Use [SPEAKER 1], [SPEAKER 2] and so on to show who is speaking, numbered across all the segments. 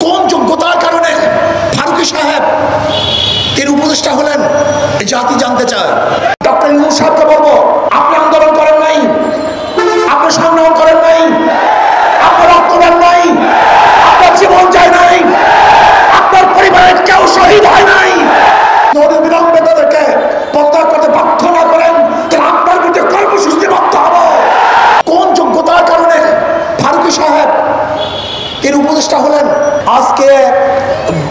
[SPEAKER 1] কোন যোগ্যতার কারণে ফারুকী সাহেব তিনি উপদেষ্টা হলেন এই জাতি জানতে চায়। ডক্টর ইউনূস সাহেবকে বলবো, আপনি আন্দোলন করেন নাই, আপনি সংগ্রাম করেন নাই, আপনার রক্ত দেন নাই, আপনার জীবন যায় নাই, আপনার পরিবারের কেউ শহীদ হয় নাই। অবিলম্বে তাদেরকে প্রত্যাহার করতে বাধ্য না করেন তাহলে আপনার বিরুদ্ধে কর্মসূচি বাধ্য হব। কোন যোগ্যতার কারণে ফারুকী সাহেব তিনি উপদেষ্টা হলেন? আজকে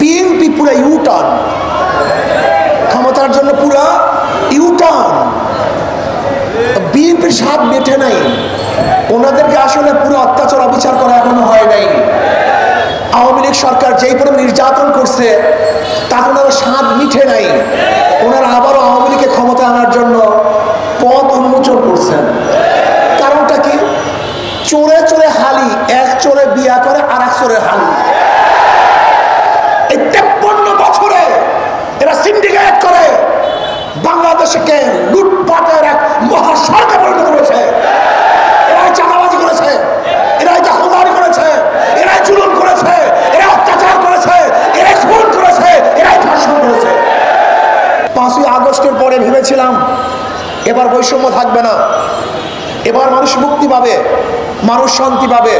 [SPEAKER 1] বিএনপি পুরো ইউটার্ন, ক্ষমতার জন্য পুরো ইউটার্ন। বিএনপির স্বাদ মেটে নাই, ওনাদেরকে আসলে পুরো অত্যাচার অবিচার করা এখনো হয় নাই। আওয়ামী লীগ সরকার যেই পরিমাণ নির্যাতন করছে তাতে ওনারা স্বাদ মিঠে নাই। ওনারা আবারও আওয়ামী লীগকে ক্ষমতা আনার জন্য পথ উন্মোচন করছেন। কারণটা কি? চোরে চোরে হালি, এক চোরে বিয়া করে আর এক চোরে হালি। এই 53 বছরে এরা সিন্ডিকেট করে বাংলাদেশকে লুটপাটের এক মহাসড়কে পরিণত করেছে। এরাই চাঁদাবাজি করেছে, এরাই দখলদারি করেছে, এরাই জুলুম করেছে, এরা অত্যাচার করেছে, এরাই খুন করেছে, এরাই ধর্ষণ করেছে। 5ই আগস্টের পরে ভেবেছিলাম এবার বৈষম্য থাকবে না, এবার মানুষ মুক্তি পাবে, মানুষ শান্তি পাবে,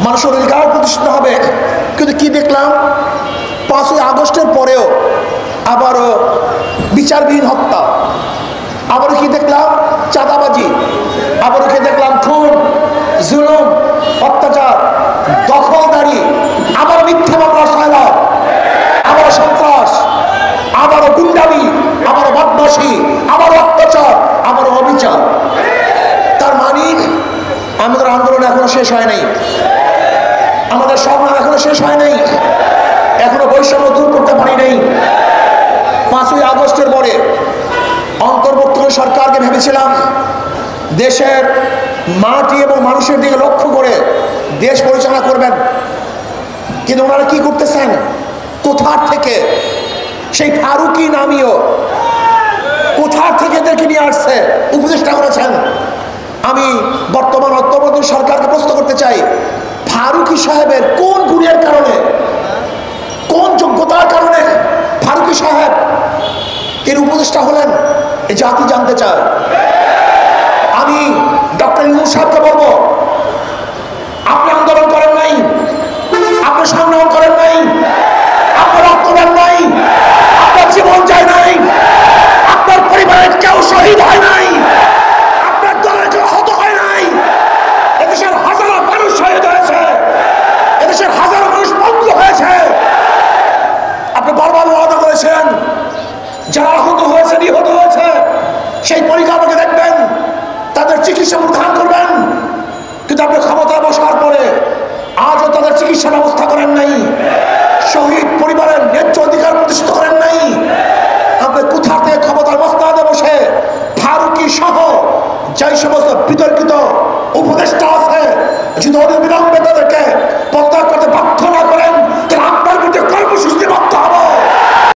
[SPEAKER 1] মানুষের অধিকার প্রতিষ্ঠিত হবে। কিন্তু কি দেখলাম? 5ই আগস্টের পরেও আবারও বিচারবিহীন হত্যা, আবারও কি দেখলাম? চাঁদাবাজি, আবারও কি দেখলাম? খুন, জুলুম, অত্যাচার, দখলদারি, আবার মিথ্যা মামলার সয়লাব, আবারও সন্ত্রাস, আবারও গুন্ডামি, আবারও বদমাশি, আবারও অত্যাচার, আবারও অবিচার। তার মানে আমাদের আন্দোলন এখনো শেষ হয় নাই, আমাদের সংগ্রাম এখনো শেষ হয় নাই, এখনো বৈষম্য দূর করতে পারি নাই। 5ই আগস্টের পরে অন্তর্বর্তীকালীন সরকারকে ভেবেছিলাম দেশের মাটি এবং মানুষের দিকে লক্ষ্য করে দেশ পরিচালনা করবেন, কিন্তু ওনারা কি করতেছেন? কোথার থেকে সেই ফারুকী নামীয় কোথার থেকে এদেরকে নিয়ে আসছে, উপদেষ্টা করেছেন। আমি বর্তমান অন্তর্বর্তীকালীন সরকারকে প্রশ্ন করতে চাই, ফারুকী সাহেবের কোন গুণের কারণে, কোন যোগ্যতার কারণে ফারুকী সাহেব তিনি উপদেষ্টা হলেন এই জাতি জানতে চায়। আমি ডক্টর ইউনূস সাহেবকে বলবো, আপনি আন্দোলন করেন নাই, আপনি সংগ্রাম করেন নাই, আপনার রক্ত দেন নাই, আপনার জীবন যায় নাই, আপনার পরিবারের কেউ শহীদ হয় নাই, আপনার দলের কেউ হত হয় নাই। এদেশের হাজারো মানুষ শহীদ হয়েছে, এদেশের হাজারো মানুষ বন্ধু হয়েছে। আপনি বারবার ওয়াদা করেছেন যারা আহত হয়েছে, নিহত হয়েছে, সেই পরিকাঠামোকে দেখবেন, তাদের চিকিৎসা প্রদান করবেন। কিন্তু আপনি ক্ষমতায় বসার পরে আজও তাদের চিকিৎসা ব্যবস্থা করেন নাই, শহীদ পরিবারের ন্যায্য অধিকার প্রতিষ্ঠিত করেন নাই। আপনি কোথা থেকে ক্ষমতার মসনদে বসে ফারুকী সহ যেই সমস্ত বিতর্কিত উপদেষ্টা আছে যদি অবিলম্বে তাদেরকে